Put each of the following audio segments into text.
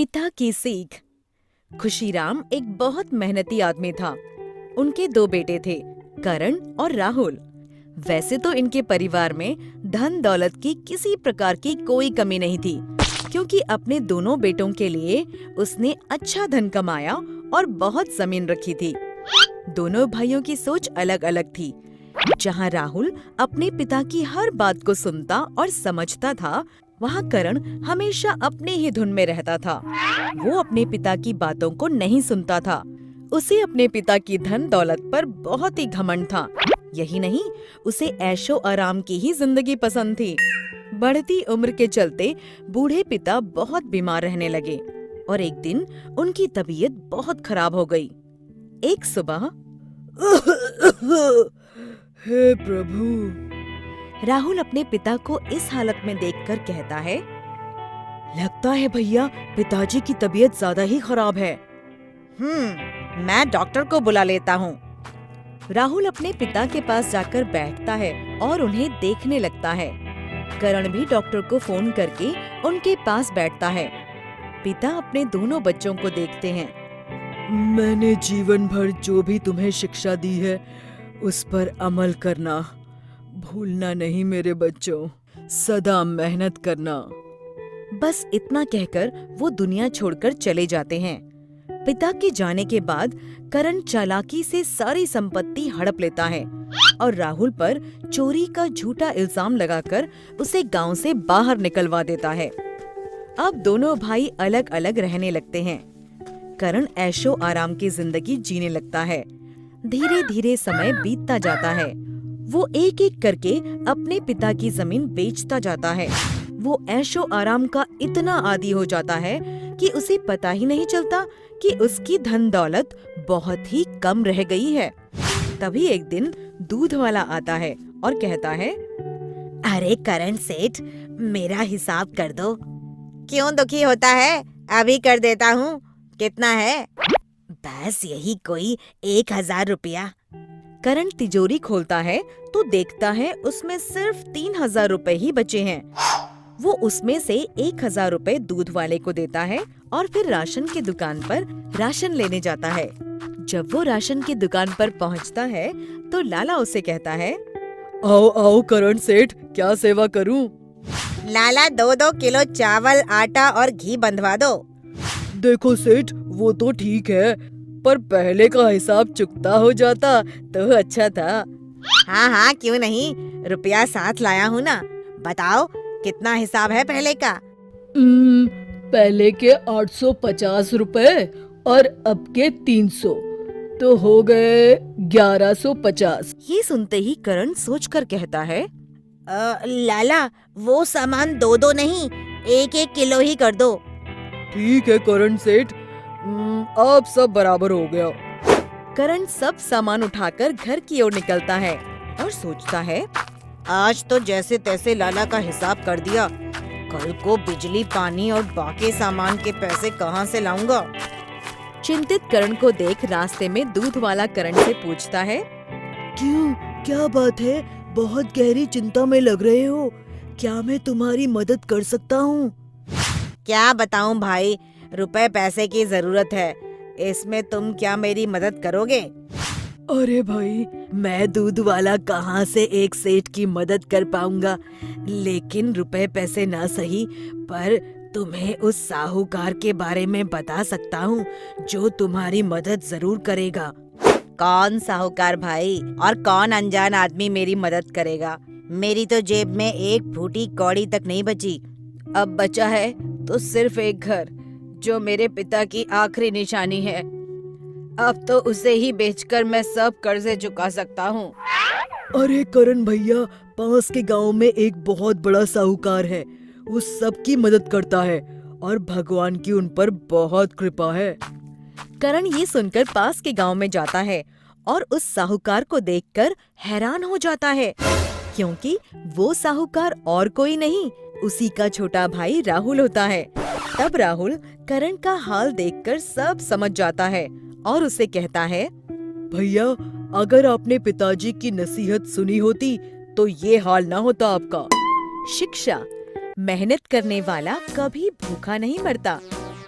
पिता की सीख। खुशीराम एक बहुत मेहनती आदमी था। उनके दो बेटे थे, करण और राहुल। वैसे तो इनके परिवार में धन दौलत की किसी प्रकार की कोई कमी नहीं थी, क्योंकि अपने दोनों बेटों के लिए उसने अच्छा धन कमाया और बहुत जमीन रखी थी। दोनों भाइयों की सोच अलग अलग थी। जहाँ राहुल अपने पिता की हर बात को सुनता और समझता था, वहाँ करण हमेशा अपने ही धुन में रहता था। वो अपने पिता की बातों को नहीं सुनता था। उसे अपने पिता की धन दौलत पर बहुत ही घमंड था। यही नहीं, उसे ऐशो आराम की ही जिंदगी पसंद थी। बढ़ती उम्र के चलते बूढ़े पिता बहुत बीमार रहने लगे और एक दिन उनकी तबीयत बहुत खराब हो गई। एक सुबह हे प्रभु, राहुल अपने पिता को इस हालत में देखकर कहता है, लगता है भैया पिताजी की तबीयत ज्यादा ही खराब है। मैं डॉक्टर को बुला लेता हूँ। राहुल अपने पिता के पास जाकर बैठता है और उन्हें देखने लगता है। करण भी डॉक्टर को फोन करके उनके पास बैठता है। पिता अपने दोनों बच्चों को देखते हैं। मैंने जीवन भर जो भी तुम्हें शिक्षा दी है, उस पर अमल करना भूलना नहीं मेरे बच्चों। सदा मेहनत करना। बस इतना कहकर वो दुनिया छोड़कर चले जाते हैं। पिता के जाने के बाद करण चालाकी से सारी संपत्ति हड़प लेता है और राहुल पर चोरी का झूठा इल्जाम लगाकर उसे गांव से बाहर निकलवा देता है। अब दोनों भाई अलग अलग रहने लगते हैं। करण ऐशो आराम की जिंदगी जीने लगता है। धीरे धीरे समय बीतता जाता है। वो एक एक करके अपने पिता की जमीन बेचता जाता है। वो ऐशो आराम का इतना आदी हो जाता है कि उसे पता ही नहीं चलता कि उसकी धन दौलत बहुत ही कम रह गई है। तभी एक दिन दूध वाला आता है और कहता है, अरे करण सेठ, मेरा हिसाब कर दो। क्यों दुखी होता है? अभी कर देता हूँ। कितना है? बस यही कोई 1000 रुपया। करण तिजोरी खोलता है तो देखता है उसमें सिर्फ 3000 रुपए ही बचे हैं। वो उसमें से 1000 रुपए दूध वाले को देता है और फिर राशन की दुकान पर राशन लेने जाता है। जब वो राशन की दुकान पर पहुंचता है तो लाला उसे कहता है, आओ आओ करण सेठ, क्या सेवा करूं? लाला 2-2 किलो चावल, आटा और घी बंधवा दो। देखो सेठ, वो तो ठीक है, पर पहले का हिसाब चुकता हो जाता तो अच्छा था। हाँ हाँ, क्यों नहीं, रुपया साथ लाया हूँ ना। बताओ कितना हिसाब है पहले का? पहले के 850 रुपए और अब के 300, तो हो गए 1150। ये सुनते ही करण सोचकर कहता है, लाला, वो सामान 2-2 नहीं, 1-1 किलो ही कर दो। ठीक है करण सेठ, अब सब बराबर हो गया। करण सब सामान उठाकर घर की ओर निकलता है और सोचता है, आज तो जैसे तैसे लाला का हिसाब कर दिया। कल को बिजली, पानी और बाकी सामान के पैसे कहाँ से लाऊंगा? चिंतित करण को देख रास्ते में दूध वाला करण से पूछता है, क्यों, क्या बात है? बहुत गहरी चिंता में लग रहे हो। क्या मैं तुम्हारी मदद कर सकता हूँ? क्या बताऊं भाई, रुपए पैसे की जरूरत है। इसमें तुम क्या मेरी मदद करोगे? अरे भाई, मैं दूध वाला कहाँ से एक सेठ की मदद कर पाऊंगा। लेकिन रुपए पैसे ना सही, पर तुम्हें उस साहूकार के बारे में बता सकता हूँ जो तुम्हारी मदद जरूर करेगा। कौन साहूकार भाई, और कौन अनजान आदमी मेरी मदद करेगा? मेरी तो जेब में एक फूटी कौड़ी तक नहीं बची। अब बचा है तो सिर्फ एक घर, जो मेरे पिता की आखिरी निशानी है। अब तो उसे ही बेचकर मैं सब कर्जे चुका सकता हूँ। अरे करण भैया, पास के गांव में एक बहुत बड़ा साहूकार है। वो सबकी मदद करता है और भगवान की उन पर बहुत कृपा है। करण ये सुनकर पास के गांव में जाता है और उस साहूकार को देखकर हैरान हो जाता है, क्योंकि वो साहूकार और कोई नहीं, उसी का छोटा भाई राहुल होता है। तब राहुल करण का हाल देखकर सब समझ जाता है और उसे कहता है, भैया, अगर आपने पिताजी की नसीहत सुनी होती तो ये हाल ना होता आपका। शिक्षा, मेहनत करने वाला कभी भूखा नहीं मरता।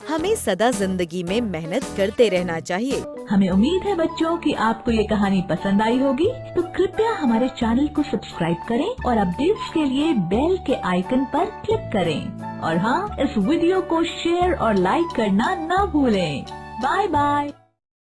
हमें सदा जिंदगी में मेहनत करते रहना चाहिए। हमें उम्मीद है बच्चों कि आपको ये कहानी पसंद आई होगी। तो कृपया हमारे चैनल को सब्सक्राइब करें और अपडेट्स के लिए बेल के आइकन पर क्लिक करें। और हाँ, इस वीडियो को शेयर और लाइक करना ना भूलें। Bye bye.